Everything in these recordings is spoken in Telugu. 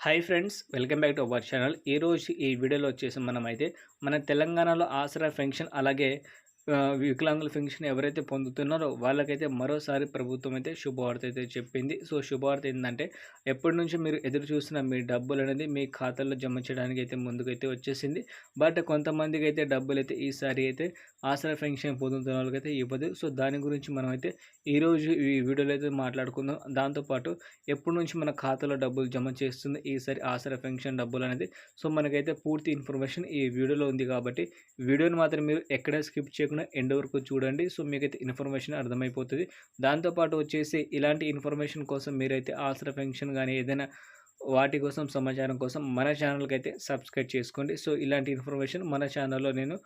Hi friends, welcome back to our channel. ఈరోజు ఈ వీడియోలో వచ్చేసి మనమైతే మన తెలంగాణలో ఆసరా పెన్షన్ అలాగే వికలాంగుల పెన్షన్ ఎవరైతే పొందుతున్నారో వాళ్ళకైతే మరోసారి ప్రభుత్వం అయితే శుభవార్త అయితే చెప్పింది. సో శుభవార్త ఏంటంటే ఎప్పటి నుంచి మీరు ఎదురు చూసిన మీ డబ్బులు అనేది మీ ఖాతాలో జమ చేయడానికి అయితే ముందుకైతే వచ్చేసింది. బట్ కొంతమందికి అయితే డబ్బులు అయితే ఈసారి అయితే ఆసరా పెన్షన్ పొందుతున్న వాళ్ళకైతే ఇవ్వదు. సో దాని గురించి మనమైతే ఈరోజు ఈ వీడియోలో అయితే మాట్లాడుకుందాం. దాంతోపాటు ఎప్పటి నుంచి మన ఖాతాలో డబ్బులు జమ చేస్తుంది ఈసారి ఆసరా పెన్షన్ డబ్బులు అనేది. సో మనకైతే పూర్తి ఇన్ఫర్మేషన్ ఈ వీడియోలో ఉంది కాబట్టి వీడియోని మాత్రం మీరు ఎక్కడ స్కిప్ చేయకుండా ఎండ్ వరకు చూడండి. సో మీకైతే ఇన్ఫర్మేషన్ అర్థమైపోతుంది. దాంతోపాటు వచ్చేసి ఇలాంటి ఇన్ఫర్మేషన్ కోసం మీరైతే ఆసరా పెన్షన్ కానీ ఏదైనా వాటి కోసం సమాచారం కోసం మన ఛానల్కి అయితే సబ్స్క్రైబ్ చేసుకోండి. సో ఇలాంటి ఇన్ఫర్మేషన్ మన ఛానల్లో నేను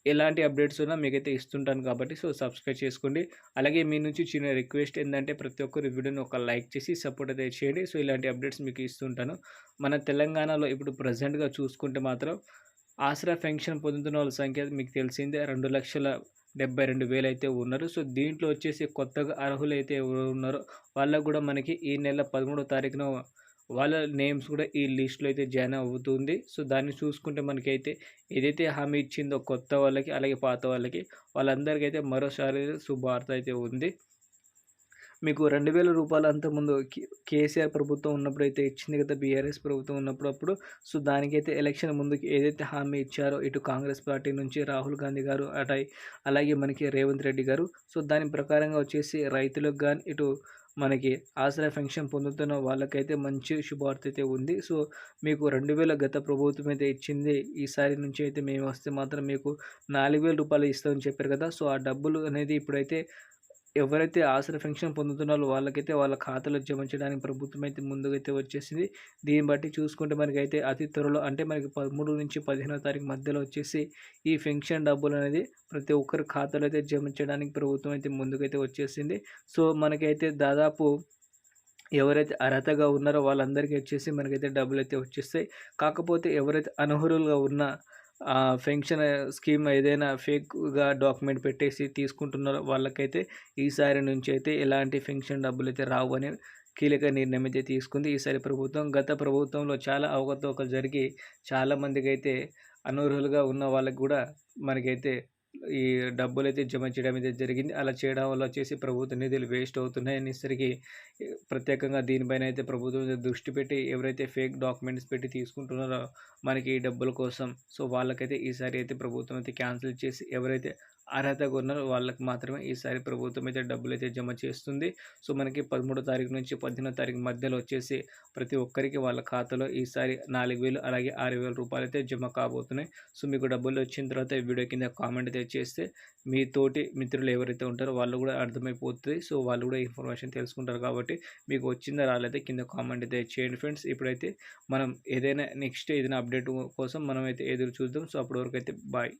ఎలాంటి అప్డేట్స్ ఉన్నా మీకైతే ఇస్తుంటాను కాబట్టి సో సబ్స్క్రైబ్ చేసుకోండి. అలాగే మీ నుంచి చిన్న రిక్వెస్ట్ ఏంటంటే ప్రతి ఒక్కరు వీడియోని ఒక లైక్ చేసి సపోర్ట్ అయితే చేయండి. సో ఇలాంటి అప్డేట్స్ మీకు ఇస్తుంటాను. మన తెలంగాణలో ఇప్పుడు ప్రజెంట్గా చూసుకుంటే మాత్రం ఆసరా పెన్షన్ పొందుతున్న వాళ్ళ సంఖ్య మీకు తెలిసిందే 2,72,000 అయితే ఉన్నారు. సో దీంట్లో వచ్చేసి కొత్తగా అర్హులైతే ఎవరు ఉన్నారో వాళ్ళకు కూడా మనకి ఈ నెల 13వ తారీఖున వాళ్ళ నేమ్స్ కూడా ఈ లిస్టులో అయితే జాయిన్ అవుతుంది. సో దాన్ని చూసుకుంటే మనకైతే ఏదైతే హామీ ఇచ్చిందో కొత్త వాళ్ళకి అలాగే పాత వాళ్ళకి వాళ్ళందరికైతే మరోసారి శుభవార్త అయితే ఉంది. మీకు రూ. 2,000 అంతకుముందు కేసీఆర్ ప్రభుత్వం ఉన్నప్పుడైతే ఇచ్చింది కదా, బీఆర్ఎస్ ప్రభుత్వం ఉన్నప్పుడు. సో దానికైతే ఎలక్షన్ ముందుకి ఏదైతే హామీ ఇచ్చారో ఇటు కాంగ్రెస్ పార్టీ నుంచి రాహుల్ గాంధీ గారు అలాగే మనకి రేవంత్ రెడ్డి గారు. సో దాని ప్రకారంగా వచ్చేసి రైతులకు కానీ ఇటు మనకి ఆసరా పెన్షన్ పొందుతున్న వాళ్ళకైతే మంచి శుభవార్త అయితే ఉంది. సో మీకు 2,000 గత ప్రభుత్వం అయితే ఇచ్చింది. ఈసారి నుంచి అయితే మేము వస్తే మాత్రం మీకు రూ. 4,000 ఇస్తామని చెప్పారు కదా. సో ఆ డబ్బులు అనేది ఇప్పుడైతే ఎవరైతే ఆసరా పెన్షన్ పొందుతున్నారో వాళ్ళకైతే వాళ్ళ ఖాతాలో జమ చేయడానికి ప్రభుత్వం అయితే ముందుకైతే వచ్చేసింది. దీన్ని బట్టి చూసుకుంటే మనకైతే అతి త్వరలో అంటే మనకి 13 నుంచి 15వ తారీఖు మధ్యలో వచ్చేసి ఈ పెన్షన్ డబ్బులు అనేది ప్రతి ఒక్కరి ఖాతాలో అయితే జమ చేయడానికి ప్రభుత్వం అయితే ముందుకైతే వచ్చేసింది. సో మనకైతే దాదాపు ఎవరైతే అర్హతగా ఉన్నారో వాళ్ళందరికీ వచ్చేసి మనకైతే డబ్బులైతే వచ్చేస్తాయి. కాకపోతే ఎవరైతే అనర్హులుగా ఉన్న పెన్షన్ స్కీమ్ ఏదైనా ఫేక్‌గా డాక్యుమెంట్ పెట్టేసి తీసుకుంటున్నారో వాళ్ళకైతే ఈసారి నుంచి అయితే ఎలాంటి పెన్షన్ డబ్బులైతే రావు అని కీలక నిర్ణయం అయితే తీసుకుంది ఈసారి ప్రభుత్వం. గత ప్రభుత్వంలో చాలా అవకతవకలు జరిగి చాలామందికైతే అనర్హులుగా ఉన్న వాళ్ళకి కూడా మనకైతే ఈ డబ్బులైతే జమ చేయడం అయితే జరిగింది. అలా చేయడం వల్ల వచ్చేసి ప్రభుత్వ నిధులు వేస్ట్ అవుతున్నాయి అనేసరికి ప్రత్యేకంగా దీనిపైన అయితే ప్రభుత్వం దృష్టి పెట్టి ఎవరైతే ఫేక్ డాక్యుమెంట్స్ పెట్టి తీసుకుంటున్నారో మనకి ఈ డబ్బుల కోసం సో వాళ్ళకైతే ఈసారి అయితే ప్రభుత్వం అయితే క్యాన్సిల్ చేసి ఎవరైతే అర్హతగా ఉన్నారో వాళ్ళకి మాత్రమే ఈసారి ప్రభుత్వం అయితే డబ్బులైతే జమ చేస్తుంది. సో మనకి 13వ తారీఖు నుంచి 15వ తారీఖు మధ్యలో వచ్చేసి ప్రతి ఒక్కరికి వాళ్ళ ఖాతాలో ఈసారి 4,000 అలాగే 6,000 అయితే జమ కాబోతున్నాయి. సో మీకు డబ్బులు వచ్చిన తర్వాత ఈ వీడియో కింద కామెంట్ అయితే చేస్తే మీ తోటి మిత్రులు ఎవరైతే ఉంటారో వాళ్ళు కూడా అర్థమైపోతుంది. సో వాళ్ళు కూడా ఇన్ఫర్మేషన్ తెలుసుకుంటారు కాబట్టి మీకు వచ్చిందా రాలేదా కింద కామెంట్ అయితే చేయండి ఫ్రెండ్స్. ఇప్పుడైతే మనం ఏదైనా నెక్స్ట్ ఏదైనా అప్డేట్ కోసం మనమైతే ఎదురు చూద్దాం. సో అప్పటి వరకు అయితే బాయ్.